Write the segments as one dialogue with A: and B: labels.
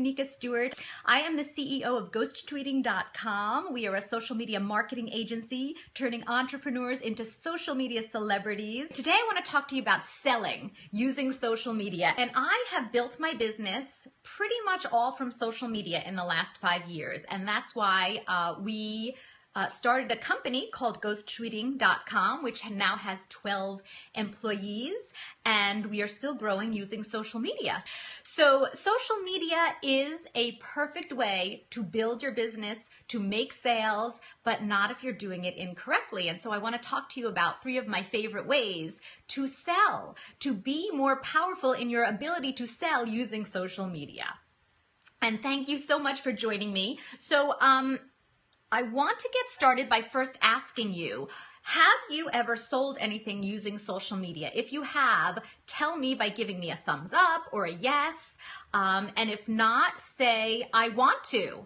A: Nika Stewart. I am the CEO of GhostTweeting.com. We are a social media marketing agency turning entrepreneurs into social media celebrities. Today I want to talk to you about selling using social media. And I have built my business pretty much all from social media in the last 5 years. And that's why we started a company called GhostTweeting.com, which now has 12 employees, and we are still growing using social media. So social media is a perfect way to build your business, to make sales, but not if you're doing it incorrectly. And so I want to talk to you about 3 of my favorite ways to sell, to be more powerful in your ability to sell using social media. And thank you so much for joining me. So, I want to get started by first asking you, have you ever sold anything using social media? If you have, tell me by giving me a thumbs up or a yes. And if not, say, I want to.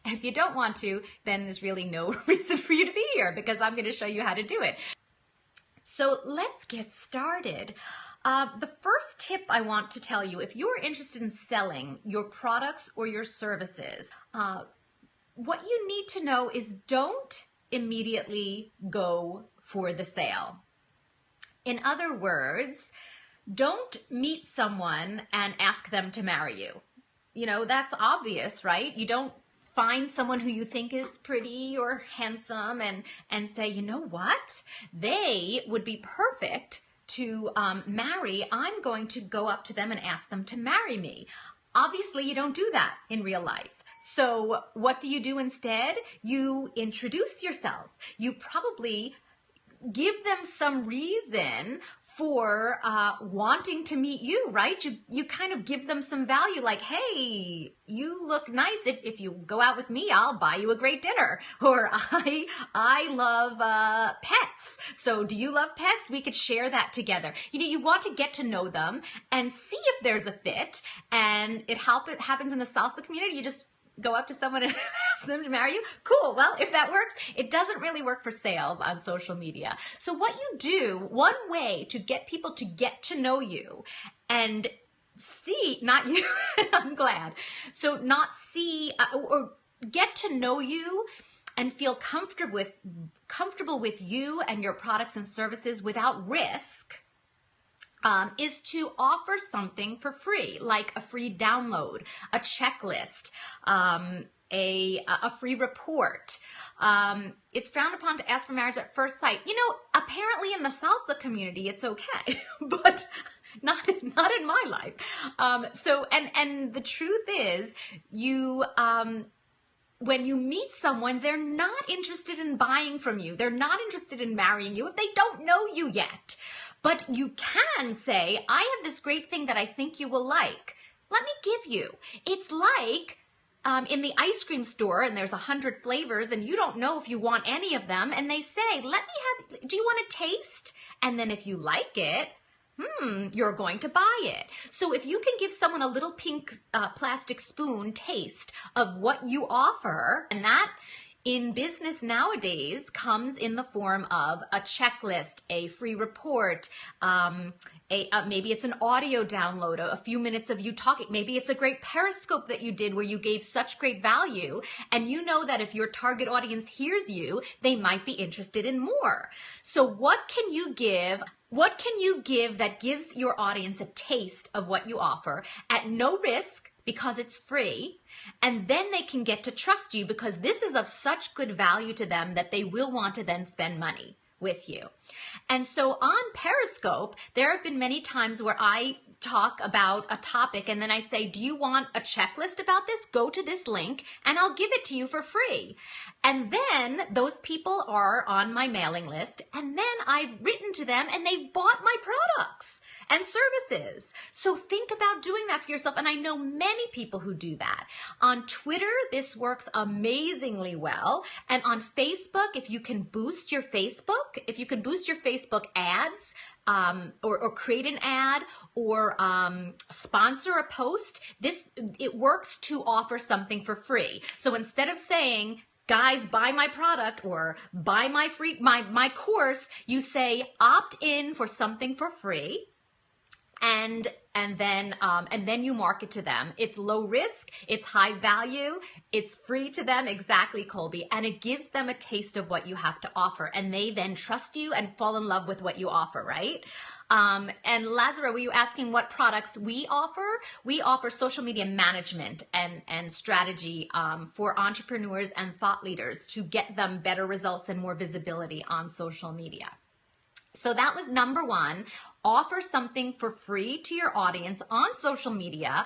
A: If you don't want to, then there's really no reason for you to be here because I'm going to show you how to do it. So let's get started. The first tip I want to tell you, if you're interested in selling your products or your services, what you need to know is don't immediately go for the sale. In other words, don't meet someone and ask them to marry you. You know, that's obvious, right? You don't find someone who you think is pretty or handsome and say, you know what? They would be perfect to marry. I'm going to go up to them and ask them to marry me. Obviously, you don't do that in real life. So what do you do instead? You introduce yourself. You probably give them some reason for wanting to meet you, right? You kind of give them some value like, hey, you look nice. If you go out with me, I'll buy you a great dinner. Or I love pets. So do you love pets? We could share that together. You know, you want to get to know them and see if there's a fit. And it happens in the salsa community. You just go up to someone and ask them to marry you? Cool. Well, if that works, it doesn't really work for sales on social media. So what you do, one way to get people to get to know you and see, not you, I'm glad. So not see or get to know you and feel comfortable with you and your products and services without risk. Is to offer something for free, like a free download, a checklist, a free report. It's frowned upon to ask for marriage at first sight. You know, apparently in the salsa community, it's okay, but not in my life. And the truth is, when you meet someone, they're not interested in buying from you. They're not interested in marrying you if they don't know you yet. But you can say, I have this great thing that I think you will like. Let me give you. It's like in the ice cream store and there's 100 flavors and you don't know if you want any of them. And they say, do you want to taste? And then if you like it, you're going to buy it. So if you can give someone a little pink plastic spoon taste of what you offer, and that in business nowadays comes in the form of a checklist, a free report, maybe it's an audio download, a few minutes of you talking. Maybe it's a great Periscope that you did where you gave such great value. And you know that if your target audience hears you, they might be interested in more. So what can you give? What can you give that gives your audience a taste of what you offer at no risk because it's free? And then they can get to trust you because this is of such good value to them that they will want to then spend money with you. And so on Periscope, there have been many times where I talk about a topic and then I say, do you want a checklist about this? Go to this link and I'll give it to you for free. And then those people are on my mailing list and then I've written to them and they've bought my products and services. So think about doing that for yourself. And I know many people who do that. On Twitter, this works amazingly well. And on Facebook, if you can boost your Facebook ads, or create an ad or sponsor a post, it works to offer something for free. So instead of saying, guys, buy my product or buy my course, you say opt in for something for free. and then you market to them. It's low risk, it's high value, it's free to them, exactly, Colby, and it gives them a taste of what you have to offer, and they then trust you and fall in love with what you offer, right? And Lazara, were you asking what products we offer? We offer social media management and strategy for entrepreneurs and thought leaders to get them better results and more visibility on social media. So that was number one. Offer something for free to your audience on social media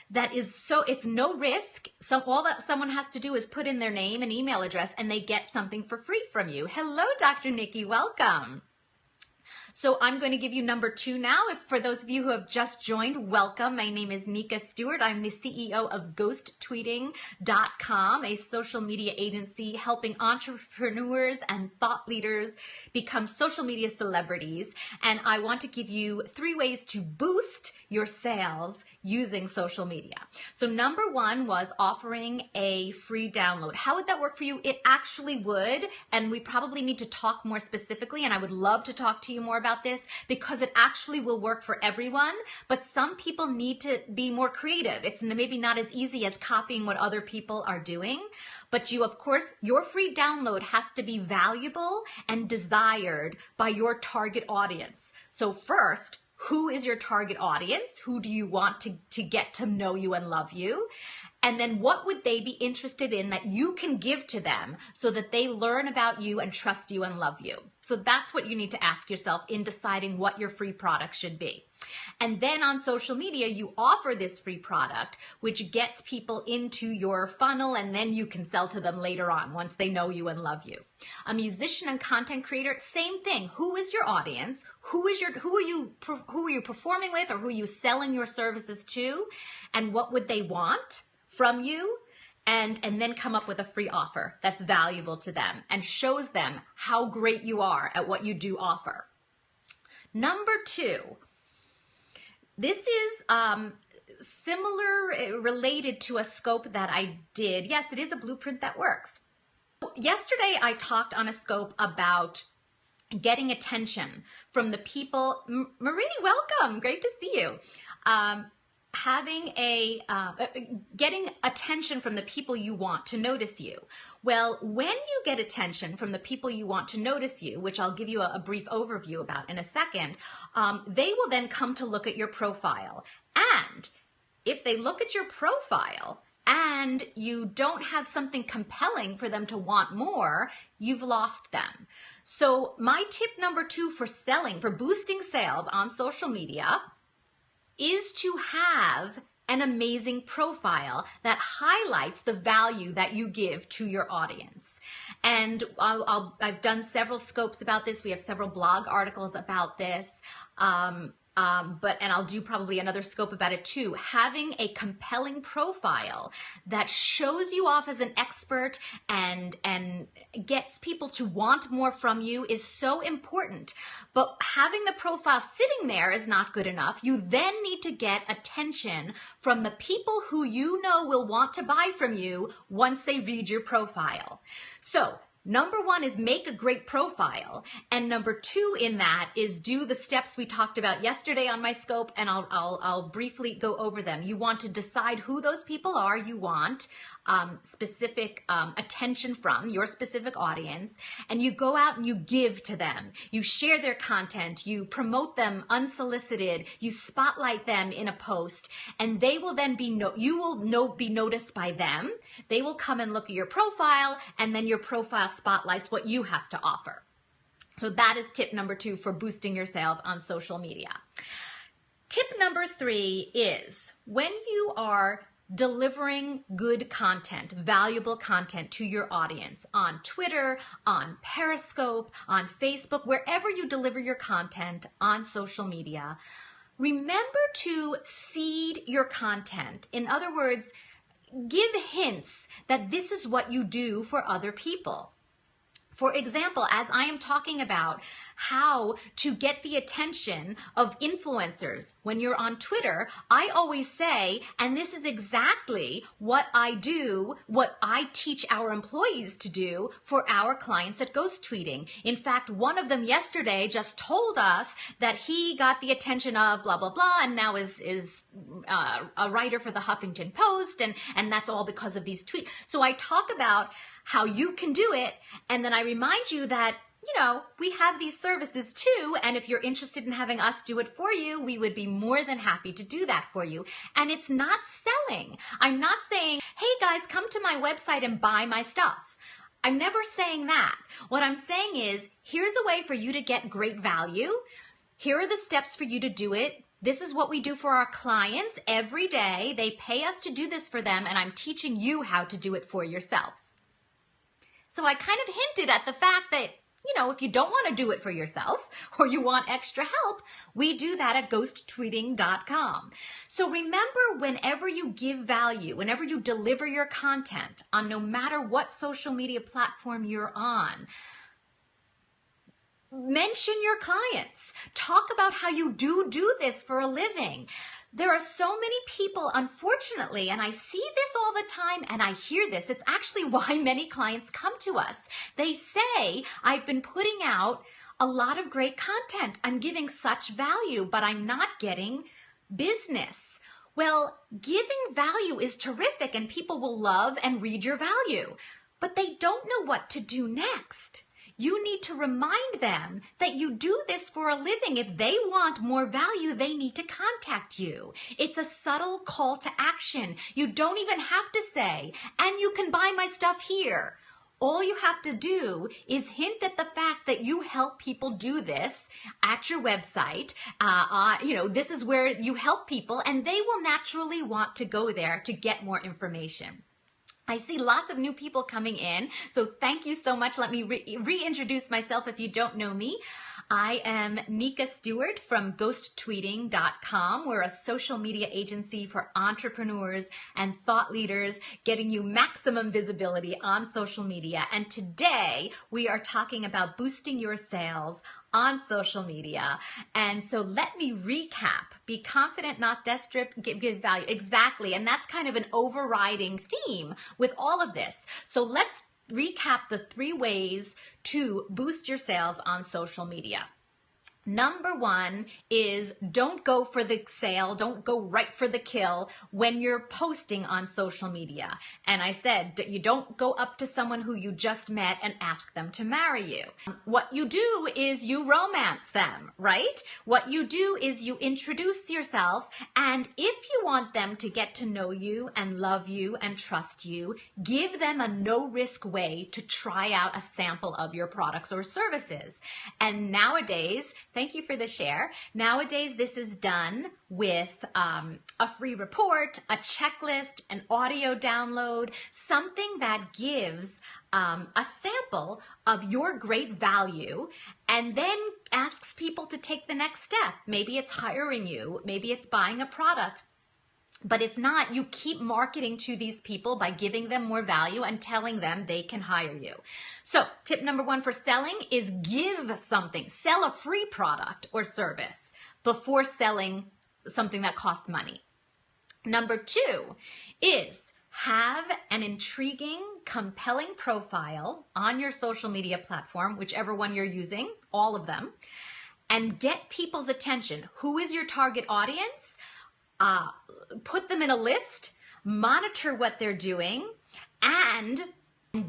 A: that is it's no risk. So all that someone has to do is put in their name and email address and they get something for free from you. Hello, Dr. Nikki, welcome. So I'm going to give you number two now. For those of you who have just joined, welcome. My name is Nika Stewart. I'm the CEO of GhostTweeting.com, a social media agency helping entrepreneurs and thought leaders become social media celebrities. And I want to give you 3 ways to boost your sales using social media. So number one was offering a free download. How would that work for you? It actually would, and we probably need to talk more specifically, and I would love to talk to you more about this because it actually will work for everyone, but some people need to be more creative. It's maybe not as easy as copying what other people are doing, but you, of course, your free download has to be valuable and desired by your target audience. So first, who is your target audience? Who do you want to get to know you and love you? And then what would they be interested in that you can give to them so that they learn about you and trust you and love you? So that's what you need to ask yourself in deciding what your free product should be. And then on social media, you offer this free product, which gets people into your funnel, and then you can sell to them later on once they know you and love you. A musician and content creator, same thing. Who is your audience? Who are you performing with, or who are you selling your services to? And what would they want from you? And then come up with a free offer that's valuable to them and shows them how great you are at what you do offer. Number two, this is similar, related to a scope that I did. Yes, it is a blueprint that works. Yesterday, I talked on a scope about getting attention from the people. Marie, welcome. Great to see you. Getting attention from the people you want to notice you. Well, when you get attention from the people you want to notice you, which I'll give you a brief overview about in a second, they will then come to look at your profile. And if they look at your profile and you don't have something compelling for them to want more, you've lost them. So my tip number two for boosting sales on social media is to have an amazing profile that highlights the value that you give to your audience. And I've done several scopes about this. We have several blog articles about this. And I'll do probably another scope about it too. Having a compelling profile that shows you off as an expert and gets people to want more from you is so important. But having the profile sitting there is not good enough. You then need to get attention from the people who you know will want to buy from you once they read your profile. So number one is make a great profile. And number two in that is do the steps we talked about yesterday on my scope, and I'll briefly go over them. You want to decide who those people are you want specific attention from, your specific audience, and you go out and you give to them. You share their content, you promote them unsolicited, you spotlight them in a post, and they will then be noticed by them. They will come and look at your profile, and then your profile spotlights what you have to offer. So that is tip number two for boosting your sales on social media. Tip number three is when you are delivering good content, valuable content to your audience on Twitter, on Periscope, on Facebook, wherever you deliver your content on social media, remember to seed your content. In other words, give hints that this is what you do for other people. For example, as I am talking about how to get the attention of influencers when you're on Twitter, I always say, and this is exactly what I do, what I teach our employees to do for our clients at Ghost Tweeting. In fact, one of them yesterday just told us that he got the attention of blah, blah, blah, and now is a writer for the Huffington Post, and that's all because of these tweets. So I talk about how you can do it, and then I remind you that, you know, we have these services too, and if you're interested in having us do it for you, we would be more than happy to do that for you. And it's not selling. I'm not saying, hey guys, come to my website and buy my stuff. I'm never saying that. What I'm saying is, here's a way for you to get great value. Here are the steps for you to do it. This is what we do for our clients every day. They pay us to do this for them, and I'm teaching you how to do it for yourself. So I kind of hinted at the fact that, you know, if you don't want to do it for yourself or you want extra help, we do that at ghosttweeting.com. So remember, whenever you give value, whenever you deliver your content on no matter what social media platform you're on, mention your clients. Talk about how you do this for a living. There are so many people, unfortunately, and I see this all the time and I hear this. It's actually why many clients come to us. They say, I've been putting out a lot of great content. I'm giving such value, but I'm not getting business. Well, giving value is terrific and people will love and read your value, but they don't know what to do next. You need to remind them that you do this for a living. If they want more value, they need to contact you. It's a subtle call to action. You don't even have to say, and you can buy my stuff here. All you have to do is hint at the fact that you help people do this at your website. You know, this is where you help people, and they will naturally want to go there to get more information. I see lots of new people coming in, so thank you so much. Let me reintroduce myself if you don't know me. I am Nika Stewart from ghosttweeting.com. We're a social media agency for entrepreneurs and thought leaders, getting you maximum visibility on social media. And today we are talking about boosting your sales on social media. And so let me recap. Be confident, not desperate, give value. Exactly. And that's kind of an overriding theme with all of this. So let's recap the 3 ways to boost your sales on social media. Number 1 is don't go for the sale, don't go right for the kill when you're posting on social media. And I said you don't go up to someone who you just met and ask them to marry you. What you do is you romance them, right? What you do is you introduce yourself, and if you want them to get to know you and love you and trust you, give them a no-risk way to try out a sample of your products or services. And nowadays, thank you for the share. Nowadays, this is done with a free report, a checklist, an audio download, something that gives a sample of your great value and then asks people to take the next step. Maybe it's hiring you, maybe it's buying a product. But if not, you keep marketing to these people by giving them more value and telling them they can hire you. So tip number 1 for selling is give something. Sell a free product or service before selling something that costs money. Number 2 is have an intriguing, compelling profile on your social media platform, whichever one you're using, all of them, and get people's attention. Who is your target audience? Put them in a list, monitor what they're doing, and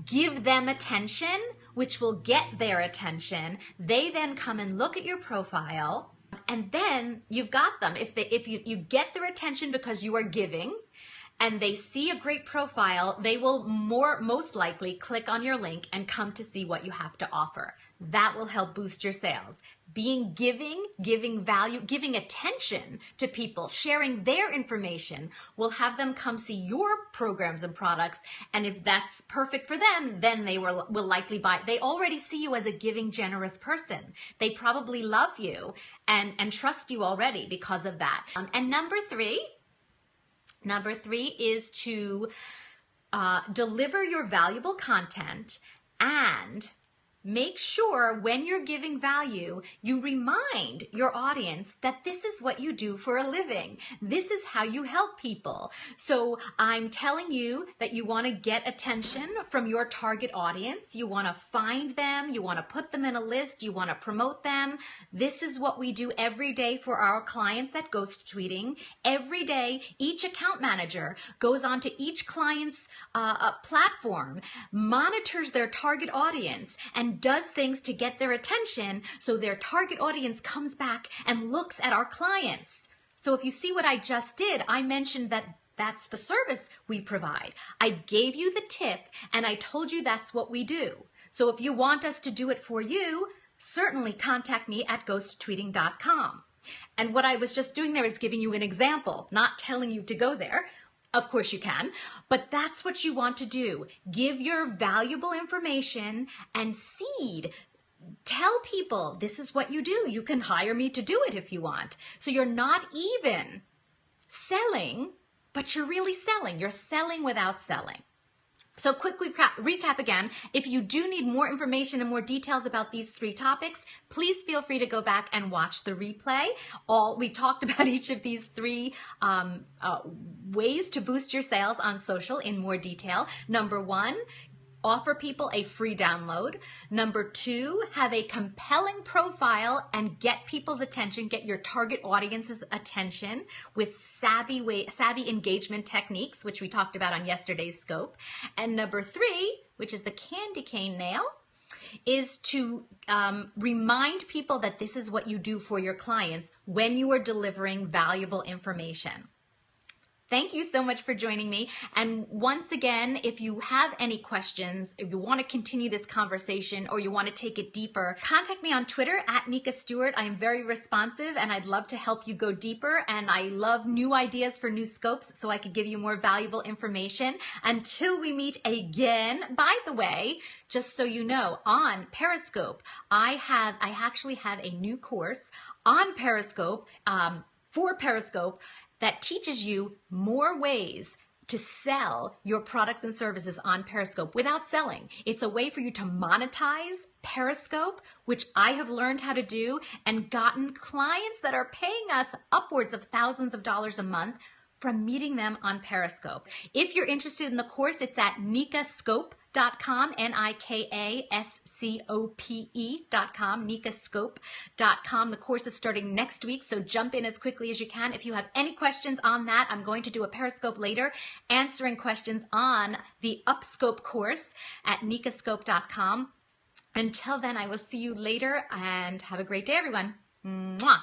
A: give them attention, which will get their attention. They then come and look at your profile, and then you've got them. If you get their attention because you are giving, and they see a great profile, they will most likely click on your link and come to see what you have to offer. That will help boost your sales. Giving value, giving attention to people, sharing their information will have them come see your programs and products. And if that's perfect for them, then they will likely buy. They already see you as a giving, generous person. They probably love you and trust you already because of that. And number three is to deliver your valuable content and make sure when you're giving value, you remind your audience that this is what you do for a living. This is how you help people. So I'm telling you that you want to get attention from your target audience. You want to find them. You want to put them in a list. You want to promote them. This is what we do every day for our clients at Ghost Tweeting. Every day, each account manager goes onto each client's platform, monitors their target audience, and does things to get their attention so their target audience comes back and looks at our clients. So if you see what I just did, I mentioned that that's the service we provide. I gave you the tip and I told you that's what we do. So if you want us to do it for you, certainly contact me at ghosttweeting.com. And what I was just doing there is giving you an example, not telling you to go there. Of course you can, but that's what you want to do. Give your valuable information and seed. Tell people this is what you do. You can hire me to do it if you want. So you're not even selling, but you're really selling. You're selling without selling. So quick recap again. If you do need more information and more details about these 3 topics, please feel free to go back and watch the replay. We talked about each of these 3 ways to boost your sales on social in more detail. Number 1, offer people a free download. Number 2, have a compelling profile and get people's attention, get your target audience's attention with savvy engagement techniques, which we talked about on yesterday's scope. And number 3, which is the candy cane nail, is to remind people that this is what you do for your clients when you are delivering valuable information. Thank you so much for joining me. And once again, if you have any questions, if you want to continue this conversation or you want to take it deeper, contact me on Twitter at Nika Stewart. I am very responsive and I'd love to help you go deeper. And I love new ideas for new scopes so I could give you more valuable information. Until we meet again, by the way, just so you know, on Periscope, I actually have a new course on Periscope, for Periscope, that teaches you more ways to sell your products and services on Periscope without selling. It's a way for you to monetize Periscope, which I have learned how to do and gotten clients that are paying us upwards of thousands of dollars a month from meeting them on Periscope. If you're interested in the course, it's at nikascope.com, nikascope.com, nikascope.com. The course is starting next week, so jump in as quickly as you can. If you have any questions on that, I'm going to do a Periscope later answering questions on the Upscope course at nikascope.com. Until then, I will see you later and have a great day, everyone. Mwah.